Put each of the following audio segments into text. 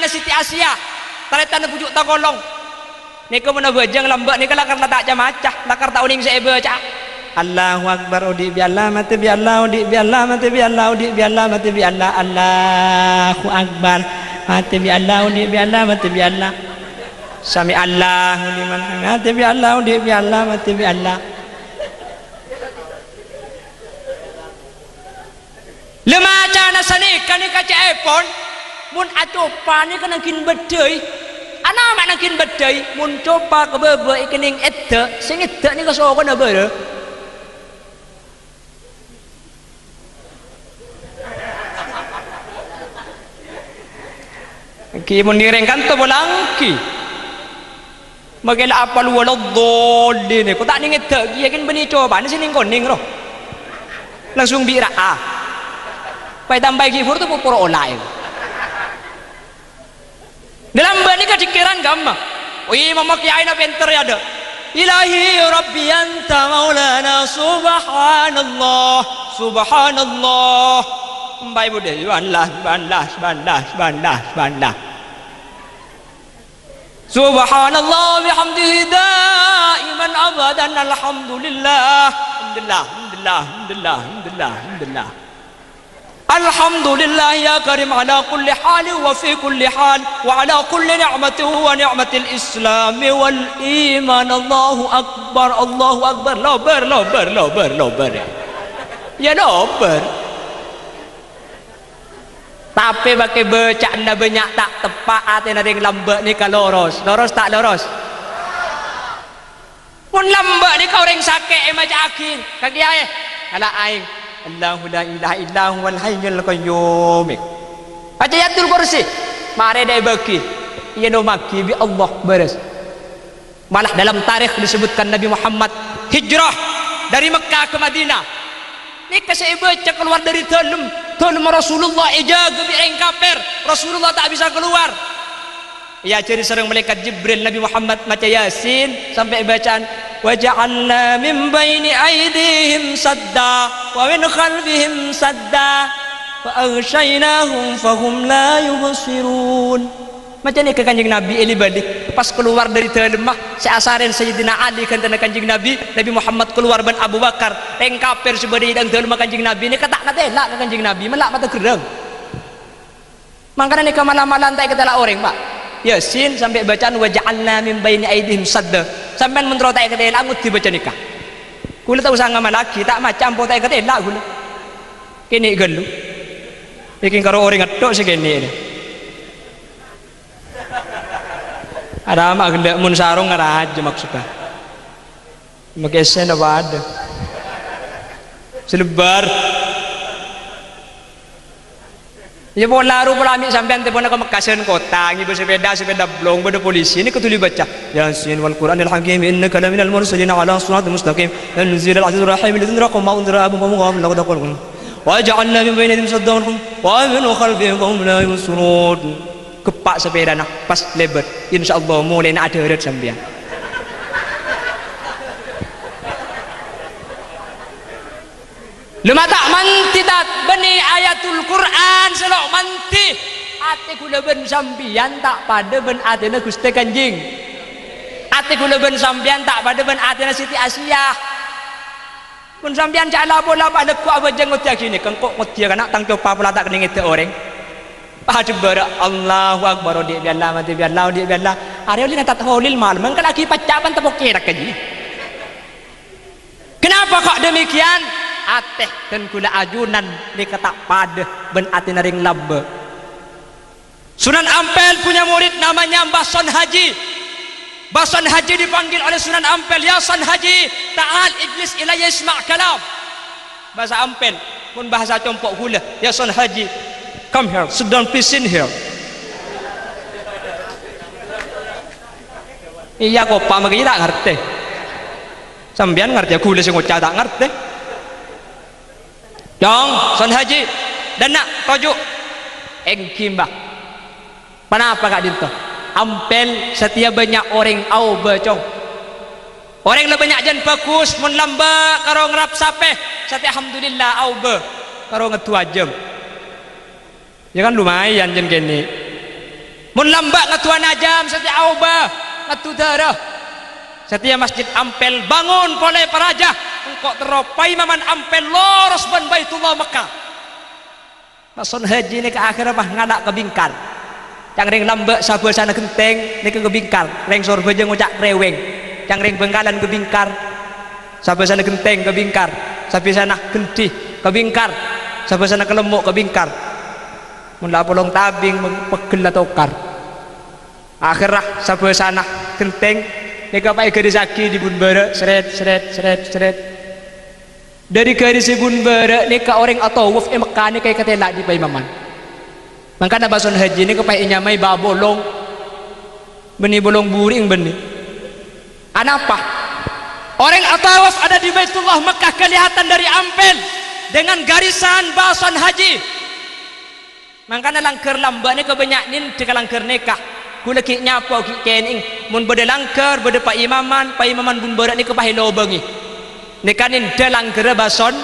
Siti Asia taretan pujuk takolong nika mana bejeng lambak nika lakar tak macah lakar tak uning saya baca Allahu akbar udi bi Allah mati bi Allah udi bi Allah mati bi Allah udi bi Allah mati bi Allah Allahu akbar mati bi Allah udi bi Allah mati bi Allah sami Allahu liman mati bi Allah udi bi Allah mati bi Allah lemaca nasani kan kaca iPhone mun acopa ni kan kin bedai ana mak kin bedai mun coba ke bebe ikening edek sing edek ni kaso kana bere ki mun direngkan to bolangki magela apa lu waladhdallin ko tak ning edek ki yakin beni coba ni sining koning roh langsung biraa pai tambah keyboard tu pura online dalam bani kecikiran gampang wih mama kiai na pinter ya ada ilahi rabbi anta maulana subhanallah subhanallah mbai bude subhanallah subhanallah bihamdihi daiman abadan alhamdulillah alhamdulillah alhamdulillah ya karim ala kulli hal wa fi kulli hal wa ala kulli ni'matin wa ni'matil islam wal iman Allahu akbar lobar ya lobar tapi pakai baca anda banyak tak tepat atena ring lambat ni kalau loros tak loros pun lambat ni kau ring sakit macam akin kaki ai ala aing Allahu la ilaha illa huwal hayyul qayyum baca ayatul kursi mari dai baki ia no maki bi Allah beres malah dalam tarikh disebutkan Nabi Muhammad hijrah dari Mekah ke Madinah ni saya baca keluar dari tolum Rasulullah ijaga bi orang kafir Rasulullah tak bisa keluar ya jadi sering malaikat Jibril Nabi Muhammad baca Yasin sampai bacaan waja'alna min baini aydihim sadda wa min khalfihim sadda fa aghshaynahum fahum la yubsirun macam ni ke kanjeng Nabi eli balik pas keluar dari telemah seasaran Sayyidina Ali kan tanda kanjeng Nabi Muhammad keluar ban Abu Bakar teng kafir sebadi dang telemah kanjeng Nabi ni kata elak ke kanjeng Nabi melak mata gereng makanya ni kemalam-malam tak kata lah orang pak Yasin sampai bacaan waja'alna min baini aydihim sadda sampai mentro tak kata elak ngut dibaca nikah kula tak usah ngamal lagi tak macam po tak kata elak kula kene gelu bikin karo orang ngetok segene ini ada mak gendak mun sarung ngaraja maksudnya makesen apa ada selebar ya bola ru pola ambil sampean te pona ke Mekasen kota ngibu sepeda blong beda polisi ini ketuli baca Yasin wal Qur'anil hakim innaka laminal mursalin ala siratal mustaqim tanzilul azizir rahim lidunra qawma undra abum qawm laqad qulun wa ja'alna min bainihim saddan wa min khalfihim qawm la yusrun kepak sepeda nak pas lebat insyaallah mulai nak ada red sampean lima tak manti tak beni ayatul Quran selok manti ate kula ben sambian tak pada ben atena Gusti Kanjeng ate kula ben sambian tak pada ben atena Siti Asia pun sambian jala bola pada ku apa jenggot kini kengkok ngotia kana tang coba pula tak kening itu orang pahadu bara Allahu akbar di bialla mati bialla di bialla are oli nata holil mal mengka lagi pacapan tepok kerak kaji kenapa kok demikian ateh dan kula ajunan dikata pada ben atina ring labbe Sunan Ampel punya murid namanya Mbah Son Haji. Mbah Son Haji dipanggil oleh Sunan Ampel, ya Son Haji ta'al ijlis ilayya isma' kalam. Bahasa Ampel pun bahasa compok gula, ya Son Haji come here, sit down, please in here. Iya kok pak makanya tak ngerti sambian ngerti aku udah ngocah tak ngerti dong Son Haji dan nak tojuk engkimba kenapa kak dinto Ampel setiap banyak orang au bacong orang lebih banyak jan bagus mun lamba karo ngerap sapeh setiap alhamdulillah au be karo ngetua jam ya kan lumayan jen gini mun lambak ngatuan najam setiap aubah ngatu darah setiap masjid Ampel bangun oleh paraja engkau teropai maman Ampel loros ban Baitullah Mekah maksud haji ni ke akhir apa ngadak ke bingkar yang ring lambak sabar sana genteng ni ke bingkar ring sorba jeung ngucak reweng yang ring Bengkalan ke bingkar sabar sana genteng ke bingkar sabar sana gentih ke bingkar sabar sana kelemuk ke bingkar mun la polong tabing pegel atau kar akhirah sabar sana genteng ni ka pai garis aki di Bunbara seret dari garis Bunbara ni ka orang atau waf Mekah ni kay katela di paimaman mangkana bason haji ni ka pai nyamai babolong beni bolong buring beni anapa orang atawaf ada di Baitullah Mekah kelihatan dari Ampel dengan garisan bason haji mangkana langker lamba ni kebanyak nin di kalangker nikah kula ki nyapa ki kening mun bade langker bade pa imaman Bunbara ni kepahilo bengi ni kanin dalang gere bason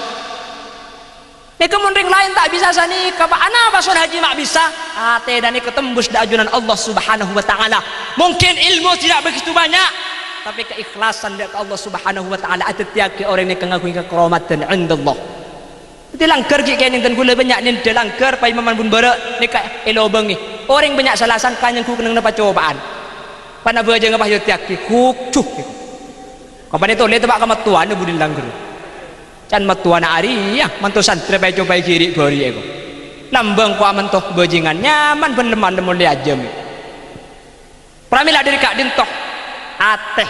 ni kemun ring lain tak bisa sani ka ana bason haji mak bisa ate dan ni ketembus da ajunan Allah Subhanahu wa taala mungkin ilmu tidak begitu banyak tapi keikhlasan dari Allah Subhanahu wa taala ada tiap orang ni kangakui kekromatan indallah itu langker ki kening dan kula banyak ni dalangker pa imaman Bunbara ni ka elo bengi orang banyak salasan kanyang ku kenang dapat cobaan pana beja ngapah yo tiaki kucuh kapan itu le tebak ka matuan budin langger can matuan ari ya mantu santri bae coba kiri bari eko lambang ku aman toh bajingan nyaman ben lemah-lemah li ajam pramila diri kak dintoh ateh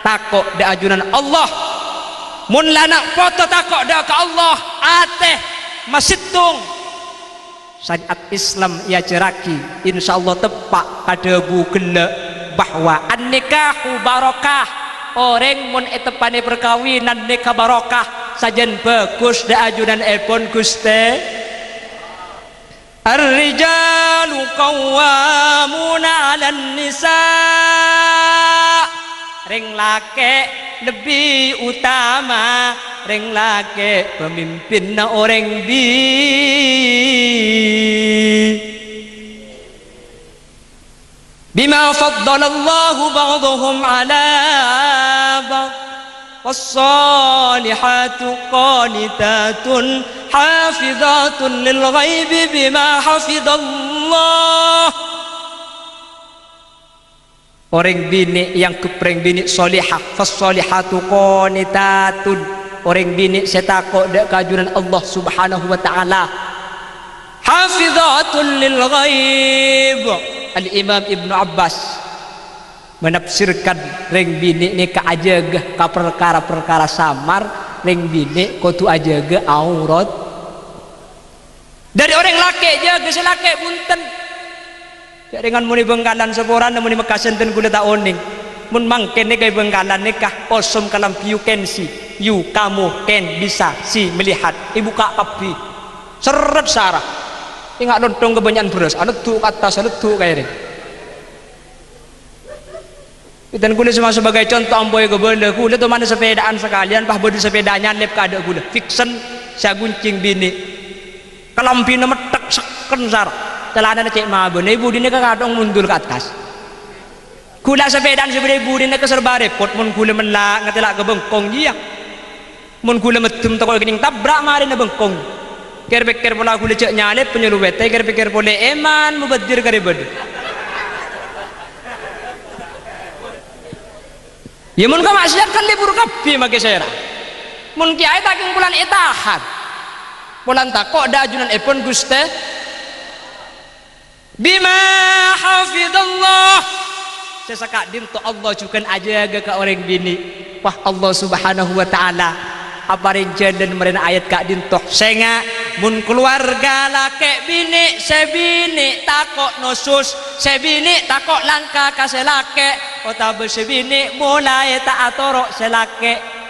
takok da ajunan Allah mun lana foto takok da ka Allah ateh masitung syariat Islam ya ceraki insyaallah tepak kada bu gele bahwa an-nikahu barakah orang mun etepane perkawinan nikah barakah sajen bagus da ajunan epon Guste ar-rijalu qawwamuna 'alan nisa ring lake lebih utama ring lake pemimpin na orang bi bima faddalallahu ba'dahum 'ala ba'd was-salihatu qanitatun hafizatun lil ghaibi bima hafidallah orang bini yang kepreng bini solihah fas-salihatu qanitatun orang bini setakok dak kajunan Allah Subhanahu wa taala hafizatun lil ghaib Al-Imam Ibnu Abbas menafsirkan ring bini ni ka ajagah ka perkara-perkara samar ring bini kudu ajagah aurat dari orang laki jaga selaki bunten dengan muni Bengkalan seporan muni Mekasen ten kula tak oning mun mangken ni kay Bengkalan nikah osom kalam you can see you kamu can bisa si melihat ibu kak papi seret sarah ingat lontong kebanyakan beras anak tu atas anak tu kayak ni dan kula cuma sebagai contoh amboy kebele kula tu mana sepedaan sekalian pah bodoh sepedanya lep kada kula fiction saya guncing bini kalampina metek seken sarah celana cek mabon ibu dini kadang mundur ke atas kula sepedaan sebagai ibu dini keserba repot mun kula menlak ngatela ke bengkong dia mun kula metum toko kening tabrak mari na bengkong pikir pola kula cek nyalip penyelubet pikir pola eman mubadir karibad ya mun ka maksiat kan libur kapi make saya mun kiai taking bulan itahan bulan takok da ajunan epon Guste bima hafidallah sesakak dim to Allah juga ajaga ke orang bini wah Allah Subhanahu wa taala aparin jalan merena ayat kak dintoh senga mun keluarga lake bini sebini takok nosus sebini takok langka kaselake kota bersebini mulai tak atorok selake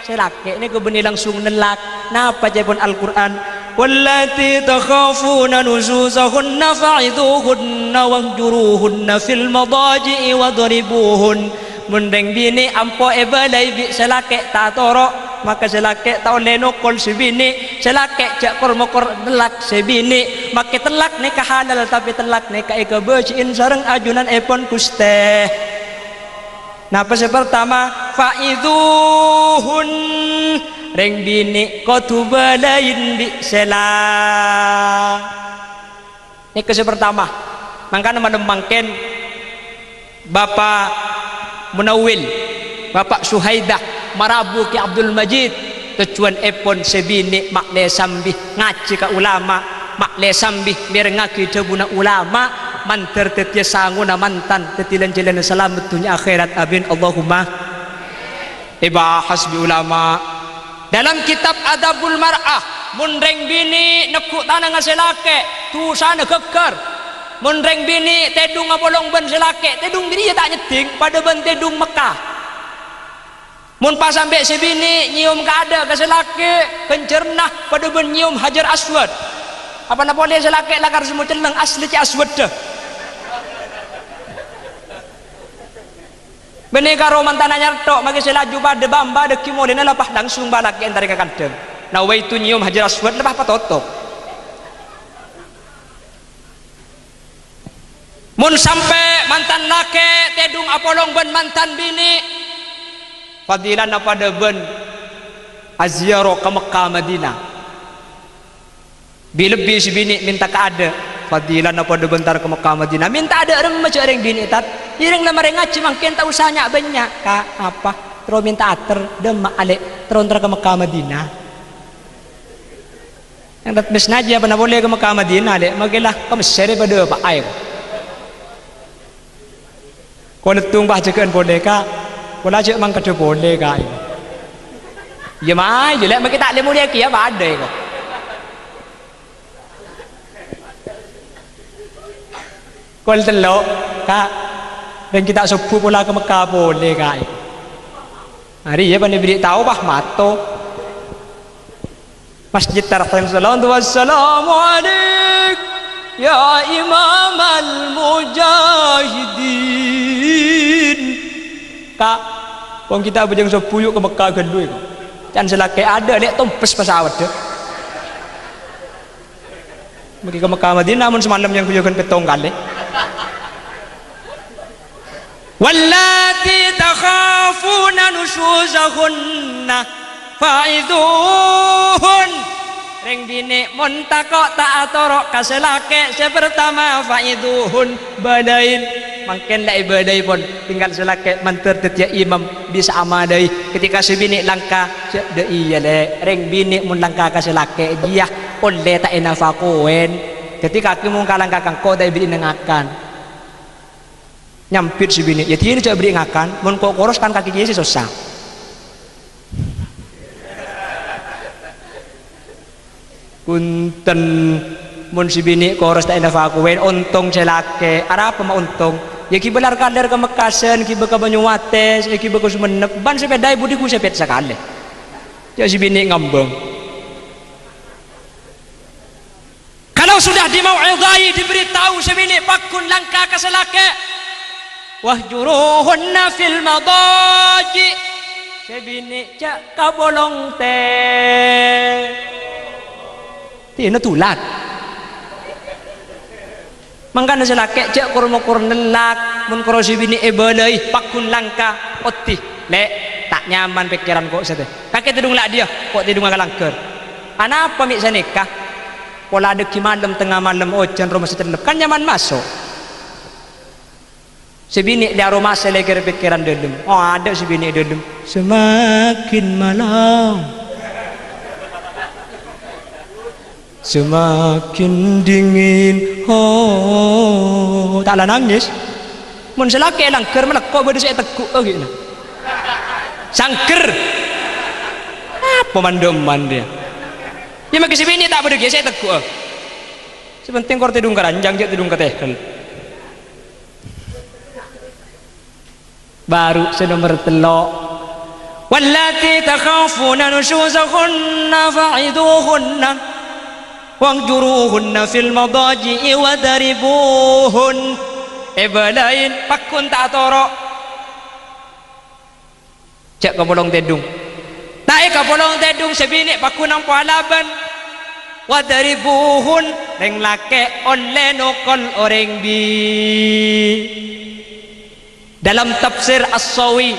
ini kebeni langsung nelak napa jepun Al-Quran wallati takhafuna nuzuzahunna fa'idhuhunna wahjuruhunna fil madaji'i wadribuhun mundeng bini ampo ebalai bi selake tak atorok maka selake tau lenokol sebini selake jak kormokor telak sebini maka telak nikah halal tapi telak nikah ika bersihin sareng ajunan epon kuste. Nah pas pertama faiduhun reng bini kotu balain di sela. Ini kes pertama makanya menemangkan Bapak Munawil Bapak Suhaidah marabu ki Abdul Majid tujuan epon sebini makle sambih ngaji ka ulama makle sambih merengaki debuna ulama manter tetia sanguna mantan tetilan jalan selamat dunia akhirat amin Allahumma iba hasbi ulama dalam kitab Adabul Mar'ah munreng bini nekuk tanah ngaselake tu sana geger munreng bini tedung ngabolong ben selake tedung diri tak nyeting pada ben tedung Mekah mun pas sampai sebini nyium kada ke selake kencernah pada ben nyium Hajar Aswad apa nak boleh selake lakar semua celeng asli ci aswad dah bene karo mantan anyar tok magi selaju pada bamba de kimodena lapah langsung balak antara ka kadem nah wa itu nyium Hajar Aswad lapah patotop mun sampai mantan lake tedung apolong ben mantan bini fadilan pada ben aziarah ke Mekah Madinah lebih si bini minta ke ada fadilan pada bentar ke Mekah Madinah minta ada orang macam orang bini tat iring lemah ngaji makin tak usahnya banyak kak apa terus minta ater demak alik terus ke Mekah Madinah yang tak besnaji apa nak boleh ke Mekah Madinah alik magilah ke Mesir pada apa air kau letung bah cekan boleh kak Kala cik mang kada boleh kak. Ya mai je lek mak tak le mulia kia badai kok. Kol telok kak dan kita sepuh pula ke Mekah boleh kak. Hari ya pandai beri tahu bah mato. Masjid Tarhim sallallahu wassalamu alaik ya imam al-mujahidin. Kak, wong kita bejeng sepuyuk ke Mekah gendui kok. Jangan selake ada lek tompes pesawat deh. Pergi ke Mekah Madinah namun semalam yang kuyukan petong kali. Wallati takhafuna nusyuzahunna fa'idhuhun reng bini mun takok tak atorok kaselake sepertama fa'idhuhun badain mungkin lah ibadah pun tinggal selake manter tetia imam bisa amadai ketika si bini langka de iya le reng bini mun langka ka selake dia oleh tak enafakoen ketika kamu kalangka kang ko dai bini ngakan nyampit si bini ya tiada cak beri ngakan mun kok koros kan kaki dia si susah punten mun si bini koros tak enafakoen untung selake ara apa mau untung ya ki belar kader ke Mekasen ki beka Banyuwates ya ki beka Sumenep ban sepeda budi ku sepet sekali ya si bini ngambang kalau sudah dimau'idhai diberitahu si bini pakun langka ke selake wahjuruhunna fil madaji si bini cak kabolong teh tina tulat mangkana selake cak kurma-kur nelak mun korosi bini ebalai pakun langka otih lek tak nyaman pikiran kok sate kakek tidung lak dia kok tidung agak langker anapa mik sanikah pola deki malam tengah malam ojan rumah setelep kan nyaman masuk sebini dia rumah selekir pikiran dalam oh ada sebini dalam semakin malam semakin dingin oh taklah nangis mun selake langker melekok bade saya teguk gitu sangker apa mandoman dia ya mak sini tak bade saya teguk sepenting kor tidung keranjang je tidung ketehel baru senomor telok wallati takhafuna nusyuzahunna fa'iduhunna wangjuruhunna fil madaji'i wadaribuhun ebalain pakun tak torok cek ke bolong tedung tak Sai kapolong tedung sebini pakunang palaban wadribuhun reng lake oleh nokol orang bi. Dalam tafsir As-Sawi,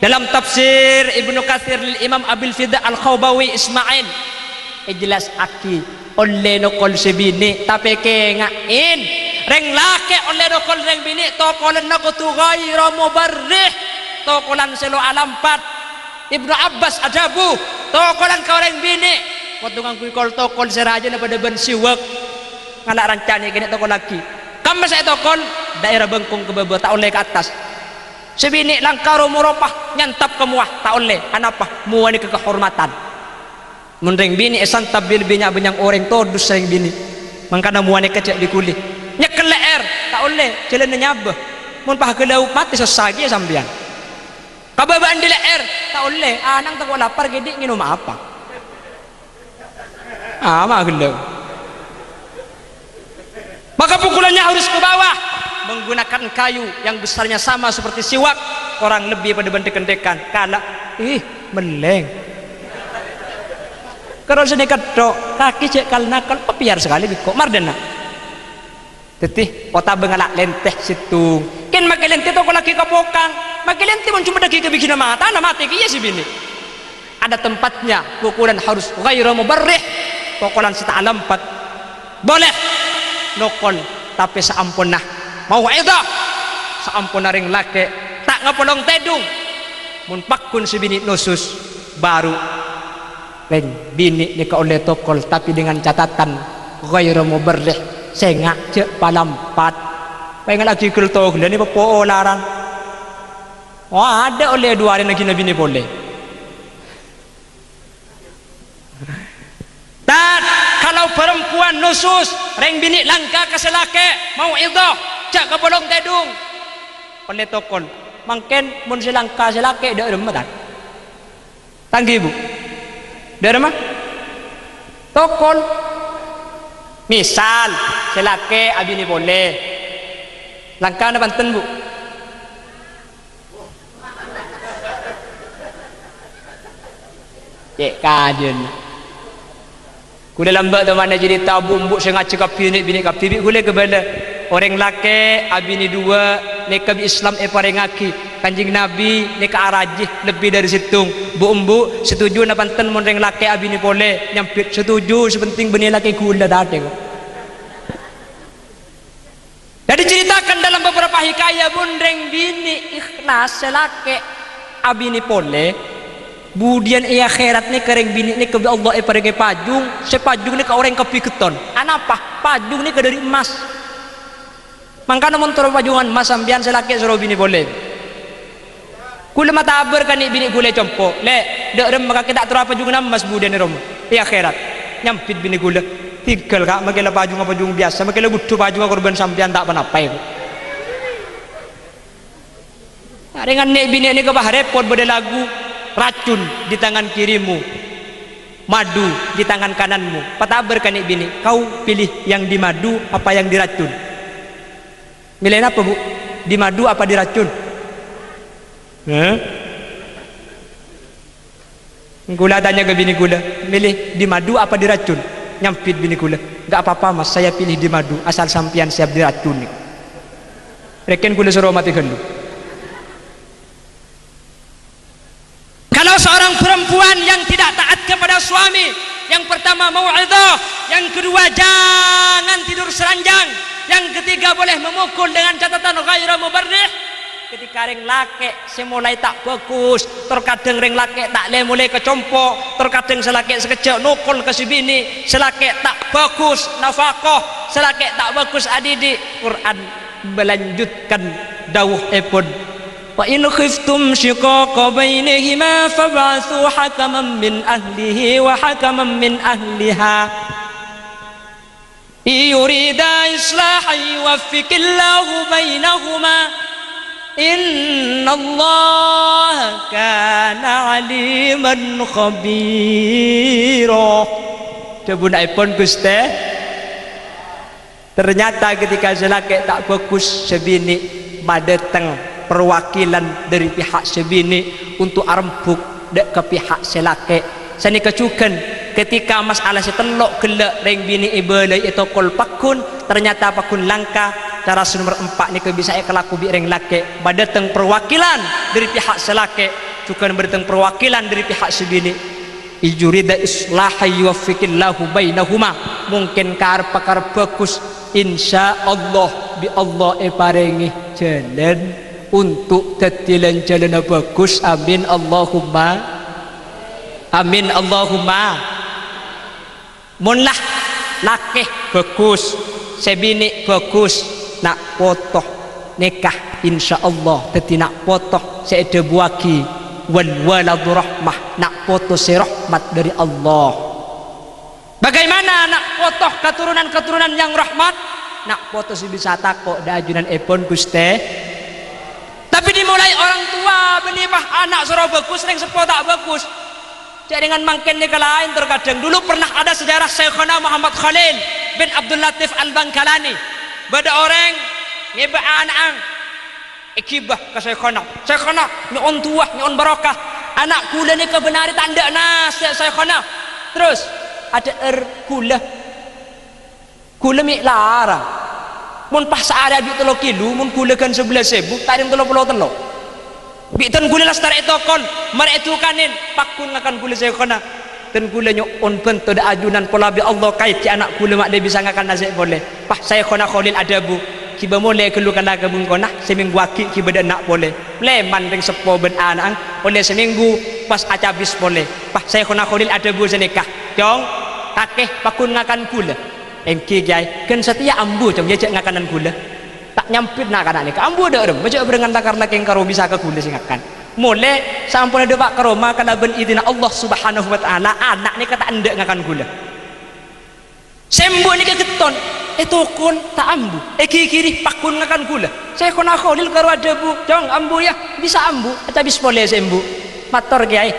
dalam tafsir Ibnu Katsir Imam Abil Fida Al-Khawbawi Ismail jelas aki oleh nokol sebini tapi kengain reng lake oleh nokol reng bini tokolan nakutu ghaira mubarrih tokolan selo alampat. Ibnu Abbas ajabu tokolan ka orang bini potongan kuikol tokol seraja pada ben siwak ngalak rancane kene tokol lagi kamu saya tokol daerah bengkung ke bawah tak oleh ke atas sebini langkaro muropah nyantap ke muah tak oleh anapa muah ni kehormatan mending bini esan tabil binya benyang orang todus sering bini mangkana muah ni kecek di kulit nyekel leer tak oleh jalan nyabah mun pah gelau mati sesagi sambian kababaan di leer tak oleh anang tak lapar gede nginum apa mah gelau maka pukulannya harus ke bawah menggunakan kayu yang besarnya sama seperti siwak orang lebih pada bentek-kentekan kala meleng kalau sedekat dok kaki cek kal nakal pepiar sekali kok mardena tetih kota bengalak lenteh situng kan makai lenteh toko lagi kapokang makai lenteh pun cuma daki kebikin mata na mati kia si bini ada tempatnya pukulan harus ghairu mubarrih pukulan sita alampat boleh nokol tapi saampun nah mau itu saampun ring lake tak ngapolong tedung mun pakun si bini nusus baru ring bini ni ka oleh tokol tapi dengan catatan ghairu mubarrih sengak cek palampat pengen lagi kelto dan ini pepo larang ada oleh dua hari lagi nabi ni boleh dan kalau perempuan nusus reng bini langka keselake mau itu cak kebolong tedung oleh tokol mangken mun selangka selake dak remah tak tanggi bu dak remah tokol misal selake abi ni boleh langka na banten bu cek kajen kuda lambat tu mana jadi tabu mbuk sengat cakap bini kapi boleh ke bala orang lake abi ni dua ni kabi Islam parengaki kanjing Nabi ni ka arajih lebih dari situng bu umbu setuju na banten mun reng lake abi ni boleh nyampit setuju sepenting bini laki kula dateng jadi ceritakan dalam beberapa hikayat bun reng bini ikhlas selake abi ni boleh budian ia akhirat ni kereng bini ni ke Allah parenge pajung sepajung ni ke orang kepi keton anapa pajung ni ke dari emas mangkana mun toro pajungan emas sambian selake suruh bini boleh kula mata aber kan ni bini gule compo le dek rem maka kita toro pajungan emas budian ni rom ia akhirat nyampit bini gula tinggal kak makela pajung biasa makela gudu pajung korban sambian tak panapai ringan ni bini ni ke bah repot bode lagu racun di tangan kirimu madu di tangan kananmu pataber kan bini kau pilih yang di madu apa yang diracun milih apa bu di madu apa diracun gula tanya ke bini gula milih di madu apa diracun nyampit bini gula enggak apa-apa mas saya pilih di madu asal sampian siap diracun reken gula suruh mati gelu. Kalau seorang perempuan yang tidak taat kepada suami, yang pertama mau'idhah, yang kedua jangan tidur seranjang, yang ketiga boleh memukul dengan catatan ghairu mubarrih. Ketika reng lake semulai tak bagus, terkadang reng lake tak le mulai kecompo, terkadang selake sekecil nukul ke si bini, selake tak bagus nafkah, selake tak bagus adidi. Quran melanjutkan dawuh epon wa in khiftum shiqaqa bainihima fab'athu hakaman min ahlihi wa hakaman min ahliha yurida islahan yuwaffiqillahu bainahuma innallaha kana aliman khabira. Coba iPhone Gusti ternyata ketika selake tak bagus sebini madeteng perwakilan dari pihak sebini untuk arempuk dek ke pihak selake sani kecuken ketika masalah setelok gelak ring bini ibelai itu kol pakun ternyata pakun langka cara nomor 4 ni ke bisa kelaku bi ring lake badateng perwakilan dari pihak selake cukan berdateng perwakilan dari pihak sebini ijurida islahi yuwaffiqillahu bainahuma mungkin karep bagus insyaallah bi Allah paringi jalan untuk dadilan jalan bagus amin Allahumma amin Allahumma munlah lakeh bagus sebini bagus nak potoh nikah insyaallah dadi nak potoh seede buaki wal waladu rahmah nak foto si rahmat dari Allah. Bagaimana nak foto keturunan yang rahmat? Nak foto si bisa takok da ajunan epon Guste. Tapi dimulai orang tua benimah anak suruh bagus ring sepo tak bagus. Jadi dengan mangken ni lain terkadang dulu pernah ada sejarah Syekhona Muhammad Khalil bin Abdul Latif Al-Bangkalani. Bada orang ngeba anak ikibah ke Syekhona ni on tua ni on barokah anak kula ni kebenari tanda nas Syekhona terus ada kula mi larang mun pas ada duit 3 kilo mun kula kan 11.000 tak ada 33 bitan kula lastar itu kon mari itu kanin pakun akan kula Syekhona dan kula nyo on bentuk da ajunan pola bi Allah kait ci anak kula mak dia bisa ngakan nasi boleh pas Syekhona Khalil ada bu kiba mole kelukan laga bungkona seminggu aki kiba dak nak boleh leman ring sepo ben anak oleh seminggu pas acabis boleh pas Syekhona Khalil ada bu senikah jong kakeh pakun ngakan kula engki gay kan setia ambu jong jejak ngakanan kula tak nyampit nak anak ni ambu dak rem baca berengan takar laking karo bisa ke kula sing ngakan mole sampun ada pak karoma kana ben idina Allah Subhanahu wa taala anak ni kata andek ngakan kula sembu ni kegeton kon tak ambu kiri pakun ngakan kula Syekhona Khalil karo ada bu jong ambu ya bisa ambu tapi boleh sembu mator kiai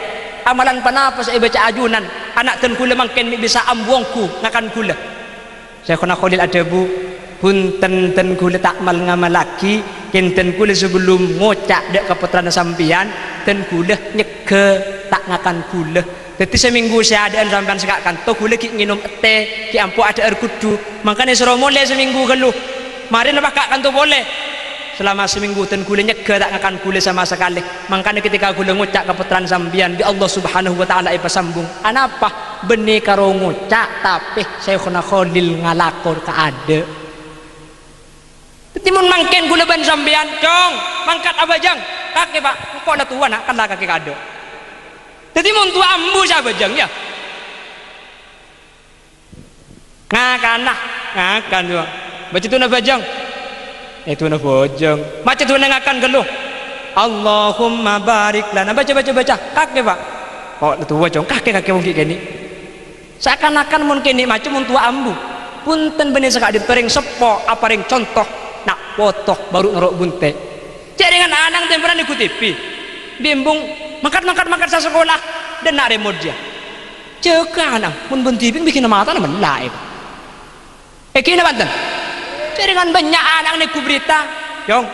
amalan panapa saya baca ajunan anak ten kula mangken bisa ambuangku ngakan kula Syekhona Khalil ada bu punten ten kula tak mal ngamalaki kinten kula sebelum ngocak dek keputranan sampian ten kula nyeke tak ngakan kula. Jadi seminggu saya ada sampean sekakkan toh kula ki nginum teh ki ampu ada air kudu makanya suruh mulai seminggu keluh mari apa kakkan tuh boleh selama seminggu ten kula nyeke tak ngakan kula sama sekali makanya ketika kula ngucak keputranan sampian di Allah Subhanahu wa taala sambung anapa benih karo ngucak tapi Syekhona Khalil ngalakor ka ada timun mangken gula ban sambian cong mangkat abajang kakek pak kok ada tua nak kan lah kakek kado jadi mun tua ambu sabajang ya ngakan juga baca tu na bajang itu na bajang baca tu na ngakan geluh Allahumma barik lana baca kakek pak kok ada tua cong kakek mungkin gini seakan-akan mungkin ni macam mun tua ambu punten benih sekak dipering sepo apa ring contoh nak foto baru ngerok bunte cek dengan anak temperan ikut TV bimbung makan sa sekolah dan nak remote dia cek anak pun bunti bikin mata nama lain kini banten cek dengan banyak anak ni ku berita jong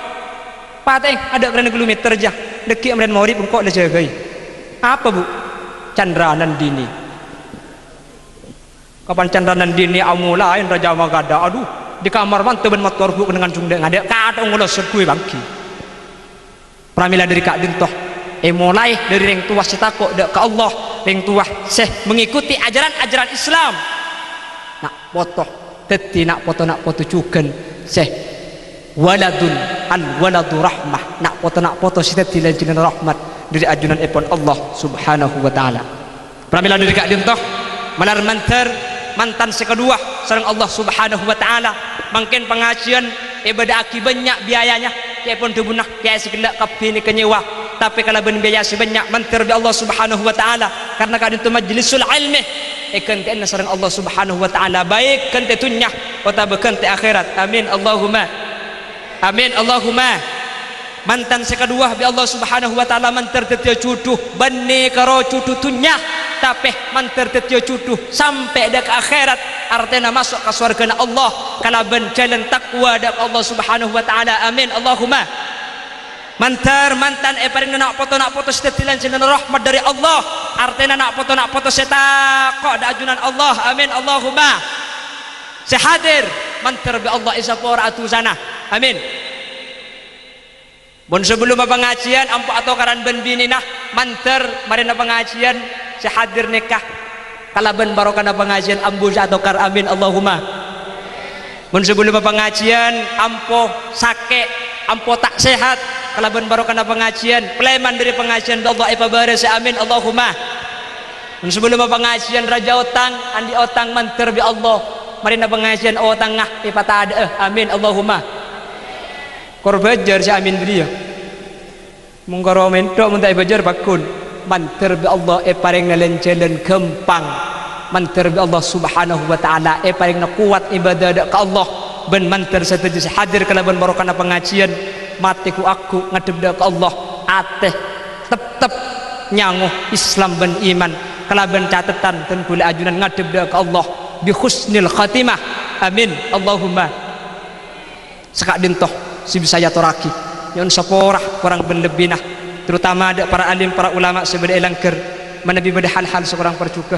pateng ada kerana kilometer aja deki amran maurib kok dah jagai apa bu Chandra Nandini kapan Chandra Nandini amu lain Raja Magada aduh di kamar mantu ben motor bu dengan cungdeng ada kata ngulos sekui bangki pramila dari kak dintoh mulai dari ring tua setako dek ke Allah ring tua seh mengikuti ajaran Islam nak foto teti nak foto cuken seh waladun al waladu rahmah nak foto sih teti lanjutan rahmat dari ajunan epon Allah Subhanahu wa taala pramila dari kak dintoh malar mantan sekedua sareng Allah Subhanahu wa taala mungkin pengajian ibadah aki banyak biayanya kayak pun tubunah kayak segelak kabini kenyewa tapi kalau ben biaya sebanyak mantir bi Allah Subhanahu wa taala karena kadang itu majlisul ilmi kente sareng Allah Subhanahu wa taala baik kente tunyah kota bekente akhirat amin Allahumma mantan sekedua bi Allah Subhanahu wa taala mantir tetia cuduh bani karo cuduh tunyah tapi mantir tetia cuduh sampai dak akhirat artinya masuk ke surga Allah kalau ben jalan takwa dak Allah Subhanahu wa taala amin Allahumma mantan paring nak foto setetilan sinan rahmat dari Allah artinya nak foto setako da ajunan Allah amin Allahumma sehadir mantar bi Allah isapora atu sana amin. Bon sebelum pengajian ampo atau karan ben bini nah mantar marina pengajian sehadir nikah kalaban barokana pengajian ambu atau kar amin Allahumma. Bon sebelum pengajian ampo sake ampo tak sehat kalaban barokana pengajian pleman dari pengajian Allah ipabares amin Allahumma. Bon sebelum pengajian raja otang andi otang mantar bi Allah marina pengajian otang ngah ipatada amin Allahumma. Korbajar si amin dia mungkaro mentok muntai bajar bakun mantar bi Allah paring nalencelen kempang mantar bi Allah subhanahu wa ta'ala paring na kuat ibadah ka Allah ben mantar setuju hadir kalaban barokana pengajian matiku aku ngadep ka Allah ateh tetep nyanguh Islam ben iman kalaban catatan dan kula ajunan ngadep ka Allah bi husnil khatimah amin Allahumma. Sekak dintoh si bisa ya toraki yon saporah kurang ben lebih nah terutama ada para alim para ulama sebeda elangker menabi pada hal-hal seorang percukah